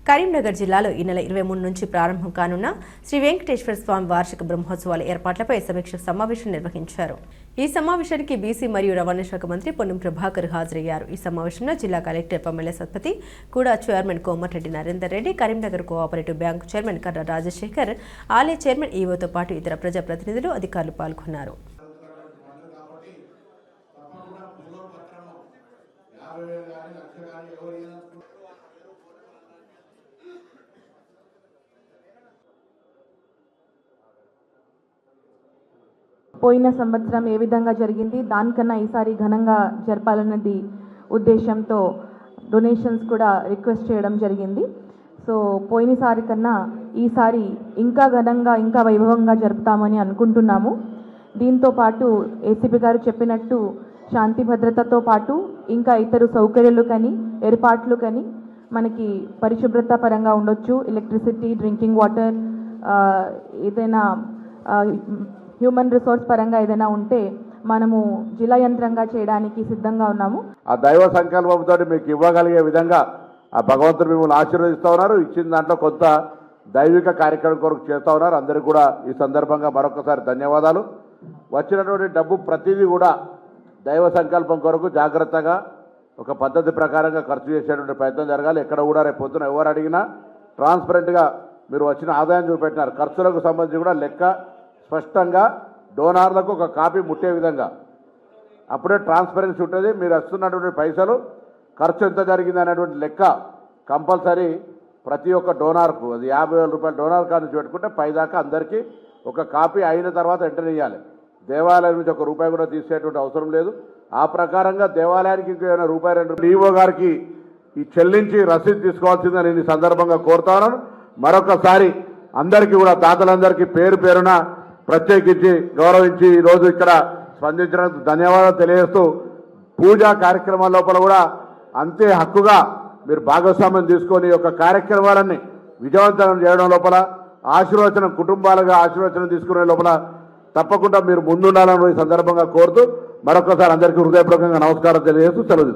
కరీంనగర్ జిల్లాలో ఈ నెల 23 నుంచి ప్రారంభం కానున్న శ్రీ వెంకటేశ్వర స్వామి వార్షిక బ్రహ్మోత్సవాల ఏర్పాట్లపై సమీక్ష సమావేశం నిర్వహించారు. ఈ సమావేశానికి బీసీ మరియు రవాణా శాఖ మంత్రి పొన్నం ప్రభాకర్ హాజరయ్యారు. ఈ సమావేశంలో జిల్లా కలెక్టర్ పమ్మెల సత్పతి, కూడా chairman Komatireddy Narender Reddy, Karimnagar cooperative bank chairman కర్ర రాజశేఖర్, ఆలయ చైర్మన్ ఈవోతో పాటు ఇతర ప్రజాప్రతినిధులు, అధికారులు పాల్గొన్నారు. పోయిన సంవత్సరం ఏ విధంగా జరిగింది దానికన్నా ఈసారి ఘనంగా జరపాలన్నది ఉద్దేశంతో డొనేషన్స్ కూడా రిక్వెస్ట్ చేయడం జరిగింది. సో పోయినసారి కన్నా ఈసారి ఇంకా ఘనంగా ఇంకా వైభవంగా జరుపుతామని అనుకుంటున్నాము. దీంతో పాటు ఏసీపీ గారు చెప్పినట్టు శాంతి భద్రతతో పాటు ఇంకా ఇతర సౌకర్యాలు కానీ ఏర్పాట్లు కానీ మనకి పరిశుభ్రత పరంగా ఉండొచ్చు, ఎలక్ట్రిసిటీ, డ్రింకింగ్ వాటర్, ఏదైనా హ్యూమన్ రిసోర్స్ పరంగా ఏదైనా ఉంటే మనము జిల్లా యంత్రంగా చేయడానికి సిద్ధంగా ఉన్నాము. ఆ దైవ సంకల్పంతో మీకు ఇవ్వగలిగే విధంగా ఆ భగవంతుడు మిమ్మల్ని ఆశీర్వదిస్తూ ఉన్నారు. ఇచ్చిన దాంట్లో కొంత దైవిక కార్యక్రమం కొరకు చేస్తూ ఉన్నారు. అందరికీ కూడా ఈ సందర్భంగా మరొకసారి ధన్యవాదాలు. వచ్చినటువంటి డబ్బు ప్రతిదీ కూడా దైవ సంకల్పం కొరకు జాగ్రత్తగా ఒక పద్ధతి ప్రకారంగా ఖర్చు చేసేటువంటి ప్రయత్నం జరగాలి. ఎక్కడ కూడా రేపు పొద్దున ఎవరు అడిగినా ట్రాన్స్పరెంట్గా మీరు వచ్చిన ఆదాయం చూపెట్టినారు. ఖర్చులకు సంబంధించి కూడా లెక్క స్పష్టంగా డోనార్లకు ఒక కాపీ ముట్టే విధంగా అప్పుడే ట్రాన్స్పరెన్సీ ఉంటుంది. మీరు వస్తున్నటువంటి పైసలు ఖర్చు ఎంత జరిగింది అనేటువంటి లెక్క కంపల్సరీ ప్రతి ఒక్క డోనార్కు, అది 50,000 రూపాయల డోనార్ కాడ నుంచి పెట్టుకుంటే పైదాకా అందరికీ ఒక కాపీ అయిన తర్వాత ఎంటర్ చేయాలి. దేవాలయం నుంచి ₹1 కూడా తీసేటువంటి అవసరం లేదు. ఆ ప్రకారంగా దేవాలయానికి ఇంకేమైనా ₹2 డిఓ గారికి ఈ చెల్లించి రసీదు తీసుకోవాల్సిందని నేను ఈ సందర్భంగా కోరుతాను. మరొకసారి అందరికీ కూడా దాతలందరికీ పేరు పేరున ప్రత్యేకించి గౌరవించి ఈరోజు ఇక్కడ స్పందించడానికి ధన్యవాదాలు తెలియజేస్తూ, పూజా కార్యక్రమాల లోపల కూడా అంతే హక్కుగా మీరు భాగస్వామ్యం తీసుకొని ఒక కార్యక్రమాలన్నీ విజయవంతం చేయడం లోపల ఆశీర్వచనం, కుటుంబాలుగా ఆశీర్వచనం తీసుకునే లోపల తప్పకుండా మీరు ముందుండాలని ఈ సందర్భంగా కోరుతూ మరొకసారి అందరికీ హృదయపూర్వకంగా నమస్కారం తెలియజేస్తూ సెలవు.